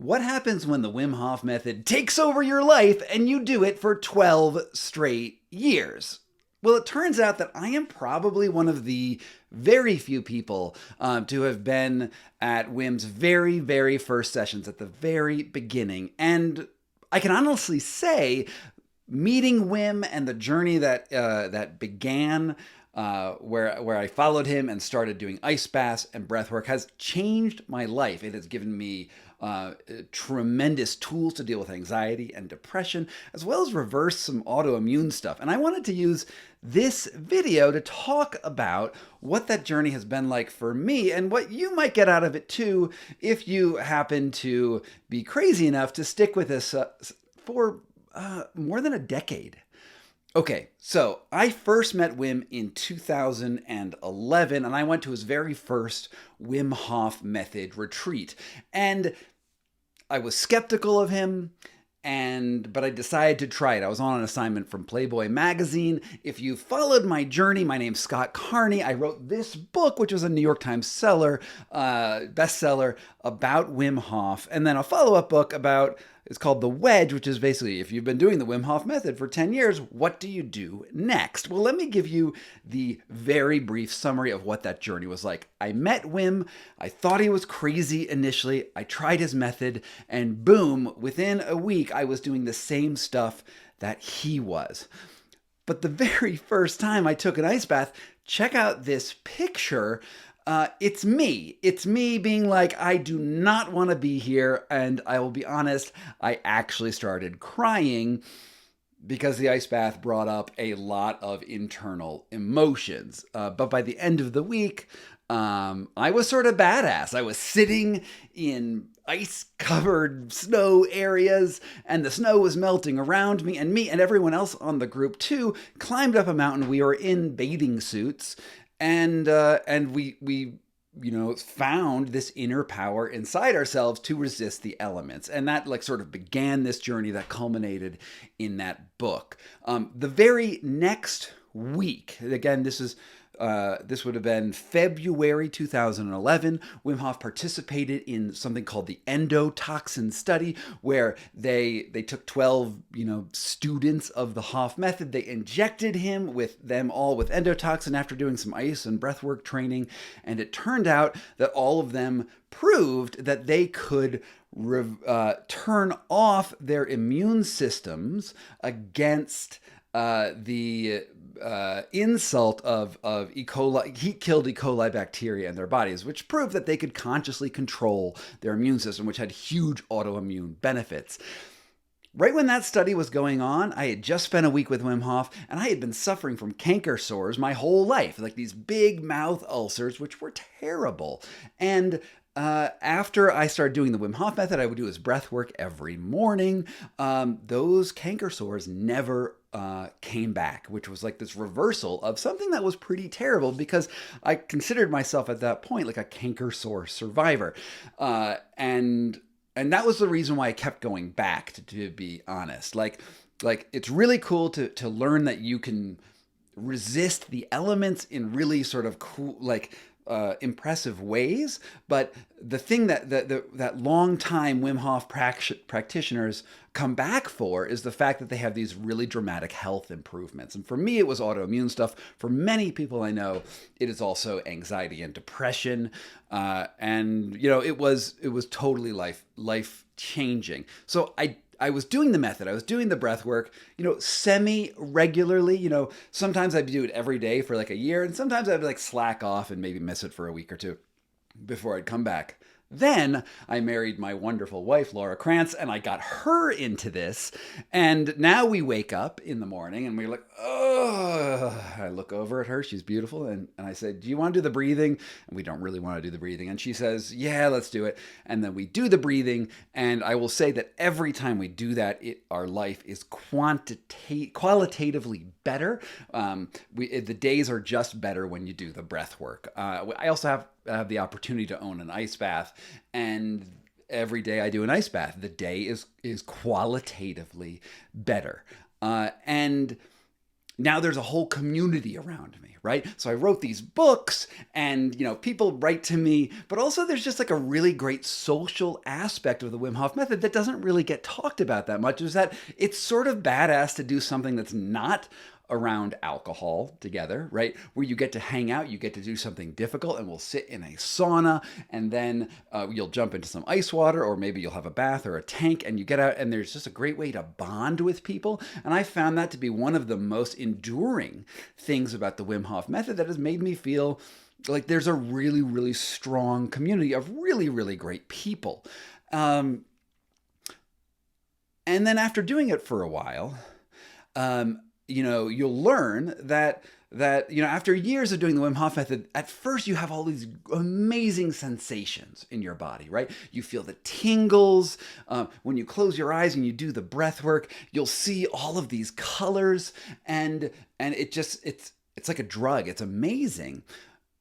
What happens when the Wim Hof Method takes over your life and you do it for 12 straight years? Well, it turns out that I am probably one of the very few people to have been at Wim's very, very first sessions at the very beginning. And I can honestly say, meeting Wim and the journey that began where I followed him and started doing ice baths and breathwork has changed my life. It has given me tremendous tools to deal with anxiety and depression, as well as reverse some autoimmune stuff. And I wanted to use this video to talk about what that journey has been like for me and what you might get out of it too if you happen to be crazy enough to stick with this for more than a decade. Okay, so I first met Wim in 2011, and I went to his very first Wim Hof Method retreat. And I was skeptical of him, but I decided to try it. I was on an assignment from Playboy magazine. If you followed my journey, my name's Scott Carney. I wrote this book, which was a New York Times bestseller about Wim Hof, and then a follow-up book it's called The Wedge, which is basically, if you've been doing the Wim Hof Method for 10 years, what do you do next? Well, let me give you the very brief summary of what that journey was like. I met Wim. I thought he was crazy initially. I tried his method, and boom, within a week, I was doing the same stuff that he was. But the very first time I took an ice bath, check out this picture. It's me. It's me being like, I do not want to be here. And I will be honest, I actually started crying because the ice bath brought up a lot of internal emotions. But by the end of the week, I was sort of badass. I was sitting in ice-covered snow areas, and the snow was melting around me, and everyone else on the group too climbed up a mountain. We were in bathing suits. And we found this inner power inside ourselves to resist the elements. And that sort of began this journey that culminated in that book. The very next week, again, this would have been February 2011. Wim Hof participated in something called the endotoxin study, where they took 12 students of the Hof method. They injected him with endotoxin after doing some ice and breathwork training, and it turned out that all of them proved that they could turn off their immune systems against the insult of E. coli, heat-killed E. coli bacteria in their bodies, which proved that they could consciously control their immune system, which had huge autoimmune benefits. Right when that study was going on, I had just spent a week with Wim Hof, and I had been suffering from canker sores my whole life, like these big mouth ulcers, which were terrible. And after I started doing the Wim Hof Method, I would do his breath work every morning. Those canker sores never came back, which was like this reversal of something that was pretty terrible, because I considered myself at that point like a canker sore survivor. And that was the reason why I kept going back, to be honest. Like it's really cool to learn that you can resist the elements in really sort of cool, impressive ways. But the thing that long time Wim Hof practitioners come back for is the fact that they have these really dramatic health improvements. And for me, it was autoimmune stuff. For many people I know, it is also anxiety and depression. It was totally life changing. So I was doing the method. I was doing the breath work, semi-regularly. Sometimes I'd do it every day for like a year, and sometimes I'd slack off and maybe miss it for a week or two before I'd come back. Then I married my wonderful wife, Laura Krantz, and I got her into this. And now we wake up in the morning and we're like, oh, I look over at her. She's beautiful. And I said, do you want to do the breathing? And we don't really want to do the breathing. And she says, yeah, let's do it. And then we do the breathing. And I will say that every time we do that, our life is qualitatively better. The days are just better when you do the breath work. I also have the opportunity to own an ice bath, and every day I do an ice bath, the day is qualitatively better. And now there's a whole community around me, right? So I wrote these books and, people write to me, but also there's just like a really great social aspect of the Wim Hof method that doesn't really get talked about that much, is that it's sort of badass to do something that's not around alcohol together, right? Where you get to hang out, you get to do something difficult, and we'll sit in a sauna, and then you'll jump into some ice water, or maybe you'll have a bath or a tank, and you get out, and there's just a great way to bond with people. And I found that to be one of the most enduring things about the Wim Hof method that has made me feel like there's a really, really strong community of really, really great people. And then after doing it for a while, you'll learn that after years of doing the Wim Hof method, at first you have all these amazing sensations in your body, right? You feel the tingles. When you close your eyes and you do the breath work, you'll see all of these colors, and it's like a drug. It's amazing.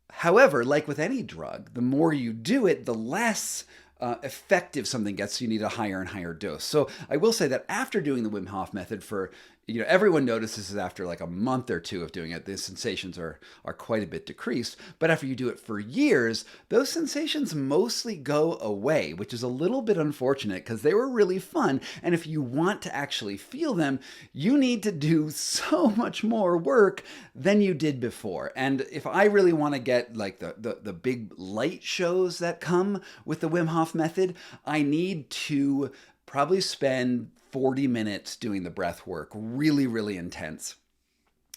However, like with any drug, the more you do it, the less effective something gets. So you need a higher and higher dose. So I will say that after doing the Wim Hof method for, everyone notices after like a month or two of doing it, the sensations are quite a bit decreased. But after you do it for years, those sensations mostly go away, which is a little bit unfortunate because they were really fun. And if you want to actually feel them, you need to do so much more work than you did before. And if I really want to get like the big light shows that come with the Wim Hof method, I need to probably spend 40 minutes doing the breath work, really, really intense.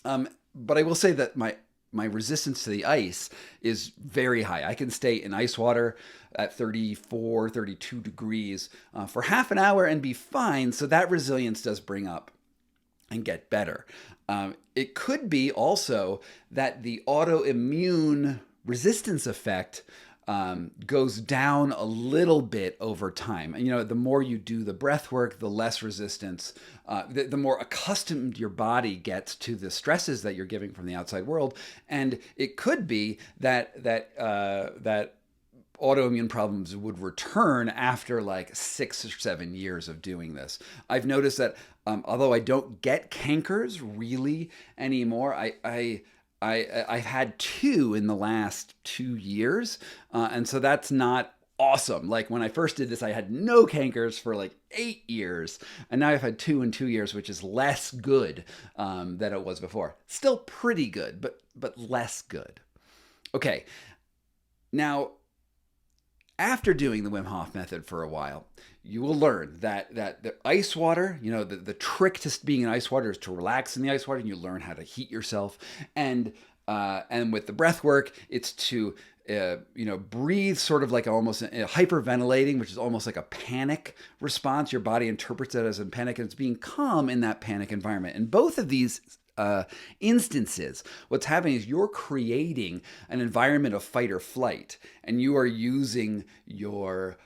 But I will say that my resistance to the ice is very high. I can stay in ice water at 34, 32 degrees for half an hour and be fine. So that resilience does bring up and get better. It could be also that the autoimmune resistance effect goes down a little bit over time. And, the more you do the breath work, the less resistance, the more accustomed your body gets to the stresses that you're giving from the outside world. And it could be that autoimmune problems would return after like 6 or 7 years of doing this. I've noticed that although I don't get cankers really anymore, I've had 2 in the last 2 years, and so that's not awesome. Like when I first did this, I had no cankers for like 8 years, and now I've had 2 in 2 years, which is less good than it was before. Still pretty good, but less good. Okay, now after doing the Wim Hof method for a while, you will learn that the ice water, the trick to being in ice water is to relax in the ice water, and you learn how to heat yourself. And with the breath work, it's to breathe sort of like almost hyperventilating, which is almost like a panic response. Your body interprets it as a panic, and it's being calm in that panic environment. And both of these instances, what's happening is you're creating an environment of fight or flight, and you are using your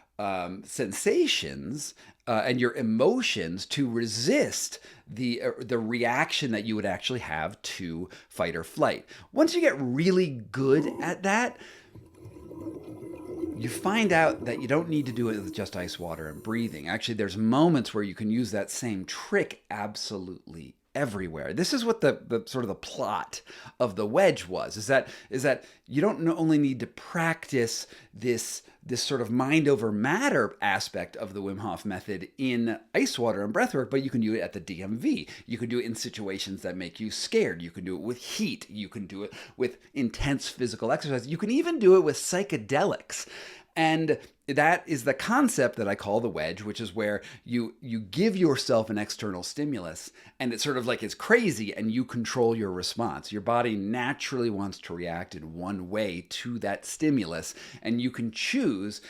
sensations and your emotions to resist the reaction that you would actually have to fight or flight. Once you get really good at that, you find out that you don't need to do it with just ice water and breathing. Actually, there's moments where you can use that same trick absolutely everywhere. This is what the sort of the plot of the Wedge was, is that you don't only need to practice this sort of mind over matter aspect of the Wim Hof method in ice water and breathwork, but you can do it at the DMV. You can do it in situations that make you scared. You can do it with heat. You can do it with intense physical exercise. You can even do it with psychedelics. And that is the concept that I call the Wedge, which is where you give yourself an external stimulus, and it's sort of like it's crazy, and you control your response. Your body naturally wants to react in one way to that stimulus, and you can choose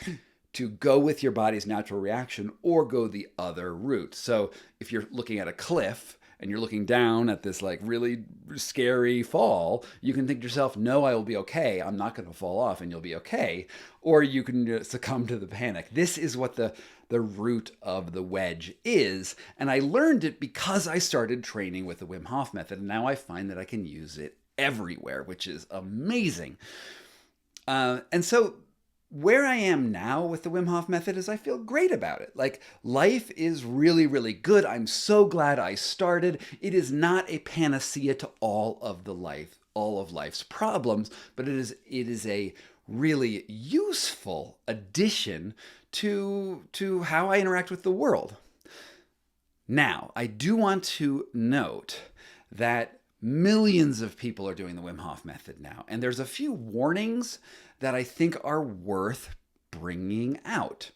to go with your body's natural reaction or go the other route. So if you're looking at a cliff and you're looking down at this like really scary fall, you can think to yourself, no, I will be okay. I'm not going to fall off, and you'll be okay. Or you can succumb to the panic. This is what the root of the Wedge is. And I learned it because I started training with the Wim Hof method. And now I find that I can use it everywhere, which is amazing. And so where I am now with the Wim Hof method is I feel great about it. Like, life is really, really good. I'm so glad I started. It is not a panacea to all of life's problems, but it is a really useful addition to how I interact with the world. Now, I do want to note that millions of people are doing the Wim Hof method now, and there's a few warnings that I think are worth bringing out.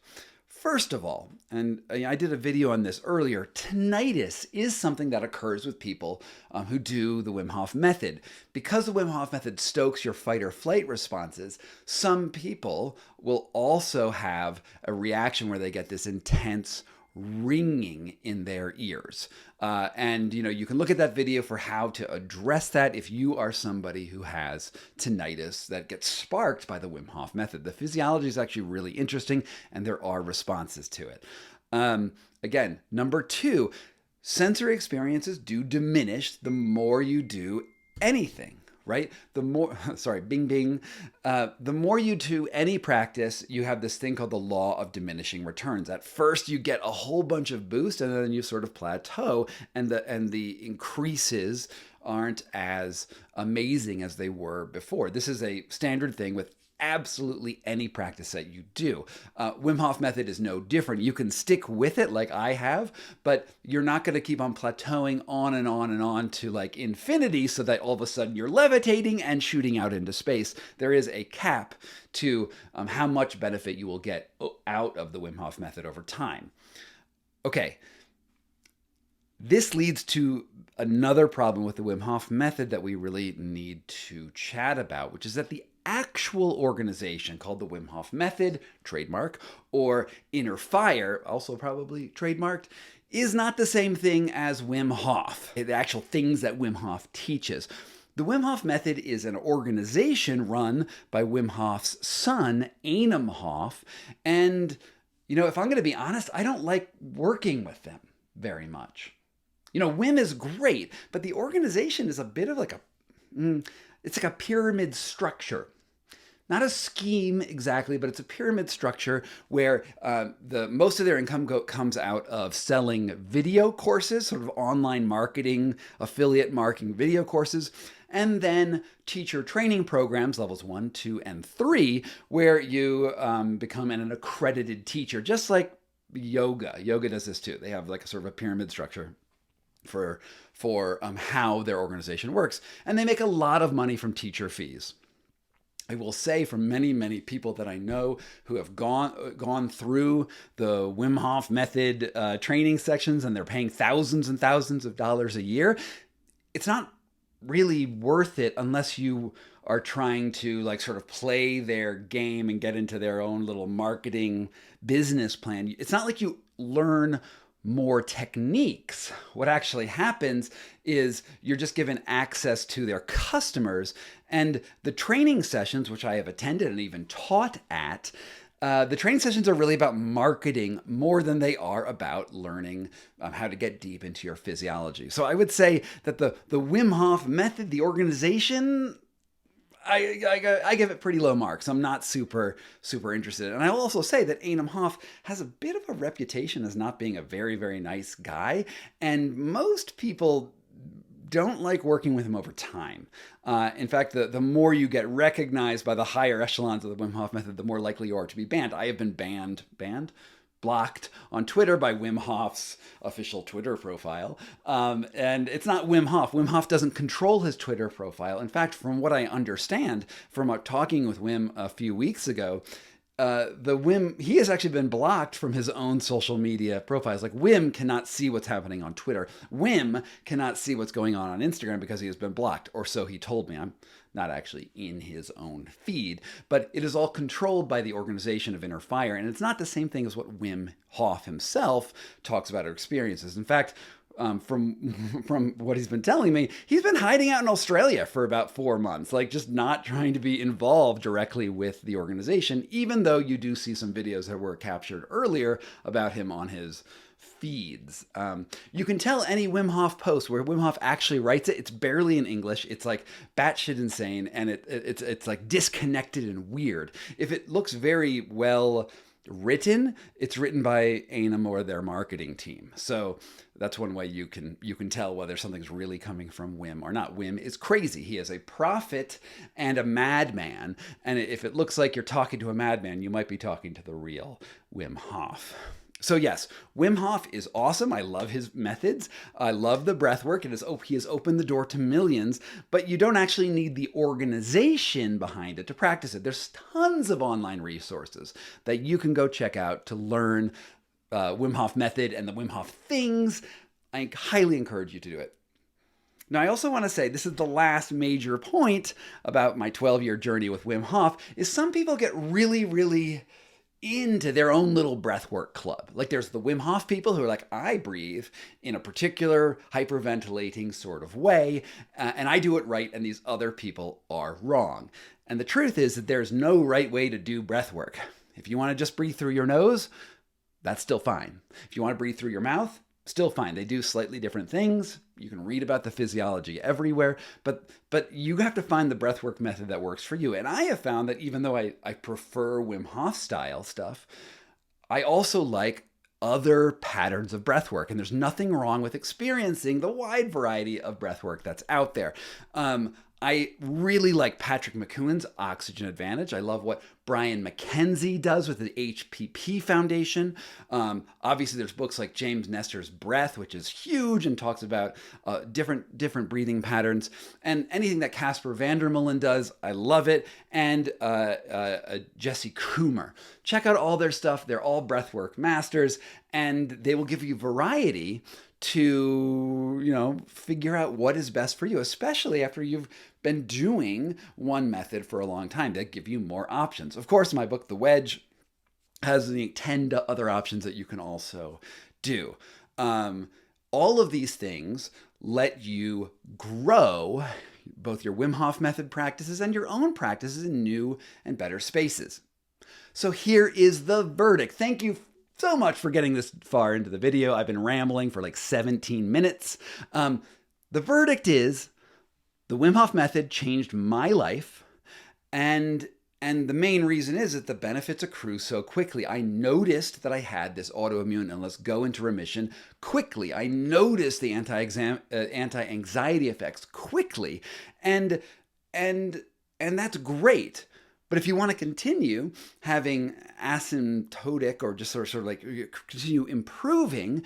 First of all, and I did a video on this earlier, tinnitus is something that occurs with people who do the Wim Hof method. Because the Wim Hof method stokes your fight or flight responses, some people will also have a reaction where they get this intense ringing in their ears. And you can look at that video for how to address that if you are somebody who has tinnitus that gets sparked by the Wim Hof method. The physiology is actually really interesting, and there are responses to it. Again, number 2, sensory experiences do diminish the more you do anything. Right? The more, bing, bing. The more you do any practice, you have this thing called the law of diminishing returns. At first, you get a whole bunch of boost, and then you sort of plateau, and the increases aren't as amazing as they were before. This is a standard thing with absolutely any practice that you do. Wim Hof method is no different. You can stick with it like I have, but you're not going to keep on plateauing on and on and on to like infinity so that all of a sudden you're levitating and shooting out into space. There is a cap to how much benefit you will get out of the Wim Hof method over time. Okay. This leads to another problem with the Wim Hof method that we really need to chat about, which is that the actual organization called the Wim Hof Method, trademark, or Inner Fire, also probably trademarked, is not the same thing as Wim Hof, the actual things that Wim Hof teaches. The Wim Hof Method is an organization run by Wim Hof's son, Wim Hof, and, if I'm going to be honest, I don't like working with them very much. Wim is great, but the organization is a bit of it's like a pyramid structure. Not a scheme exactly, but it's a pyramid structure where most of their income comes out of selling video courses, sort of online marketing, affiliate marketing video courses, and then teacher training programs, levels 1, 2, and 3, where you become an accredited teacher, just like yoga. Yoga does this too. They have like a sort of a pyramid structure for how their organization works. And they make a lot of money from teacher fees. I will say from many, many people that I know who have gone through the Wim Hof Method training sections, and they're paying thousands and thousands of dollars a year, it's not really worth it unless you are trying to like sort of play their game and get into their own little marketing business plan. It's not like you learn more techniques. What actually happens is you're just given access to their customers, and the training sessions, which I have attended and even taught at, the training sessions are really about marketing more than they are about learning how to get deep into your physiology. So I would say that the Wim Hof Method, the organization, I give it pretty low marks. I'm not super interested. And I will also say that Wim Hof has a bit of a reputation as not being a very, very nice guy. And most people don't like working with him over time. In fact, the more you get recognized by the higher echelons of the Wim Hof Method, the more likely you are to be banned. I have been blocked on Twitter by Wim Hof's official Twitter profile. And it's not Wim Hof. Wim Hof doesn't control his Twitter profile. In fact, from what I understand from talking with Wim a few weeks ago, he has actually been blocked from his own social media profiles. Like, Wim cannot see what's happening on Twitter. Wim cannot see what's going on Instagram because he has been blocked, or so he told me. I'm not actually in his own feed, but it is all controlled by the organization of Inner Fire, and it's not the same thing as what Wim Hof himself talks about or experiences. In fact, from what he's been telling me, he's been hiding out in Australia for about 4 months, like just not trying to be involved directly with the organization, even though you do see some videos that were captured earlier about him on his feeds. You can tell any Wim Hof post where Wim Hof actually writes it, it's barely in English. It's like batshit insane, and it's like disconnected and weird. If it looks very well written, it's written by Anam or their marketing team. So that's one way you can tell whether something's really coming from Wim or not. Wim is crazy. He is a prophet and a madman. And if it looks like you're talking to a madman, you might be talking to the real Wim Hof. So yes, Wim Hof is awesome. I love his methods. I love the breath work. He has opened the door to millions, but you don't actually need the organization behind it to practice it. There's tons of online resources that you can go check out to learn Wim Hof Method and the Wim Hof things. I highly encourage you to do it. Now, I also want to say, this is the last major point about my 12-year journey with Wim Hof, is some people get really, really into their own little breathwork club. Like there's the Wim Hof people who are like, I breathe in a particular hyperventilating sort of way, and I do it right, and these other people are wrong. And the truth is that there's no right way to do breathwork. If you want to just breathe through your nose, that's still fine. If you want to breathe through your mouth, still fine. They do slightly different things. You can read about the physiology everywhere, but you have to find the breathwork method that works for you. And I have found that even though I prefer Wim Hof style stuff, I also like other patterns of breathwork. And there's nothing wrong with experiencing the wide variety of breathwork that's out there. I really like Patrick McKeown's Oxygen Advantage. I love what Brian McKenzie does with the HPP Foundation. Obviously, there's books like James Nestor's Breath, which is huge and talks about different breathing patterns. And anything that Casper Vandermeulen does, I love it. And Jesse Coomer. Check out all their stuff. They're all breathwork masters, and they will give you variety to, figure out what is best for you, especially after you've been doing one method for a long time. They give you more options. Of course, my book, The Wedge, has 10 other options that you can also do. All of these things let you grow both your Wim Hof Method practices and your own practices in new and better spaces. So here is the verdict. Thank you so much for getting this far into the video. I've been rambling for like 17 minutes. The verdict is the Wim Hof Method changed my life, and the main reason is that the benefits accrue so quickly. I noticed that I had this autoimmune illness go into remission quickly. I noticed the anti-anxiety effects quickly, and that's great. But if you want to continue having asymptotic or just sort of like continue improving,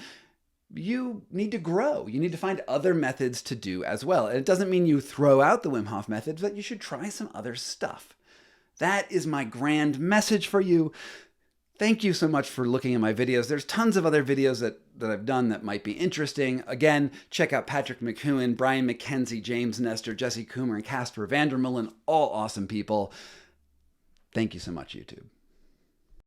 you need to grow. You need to find other methods to do as well. And it doesn't mean you throw out the Wim Hof method, but you should try some other stuff. That is my grand message for you. Thank you so much for looking at my videos. There's tons of other videos that I've done that might be interesting. Again, check out Patrick McKeown, Brian McKenzie, James Nestor, Jesse Coomer, and Casper Vandermeulen, all awesome people. Thank you so much, YouTube.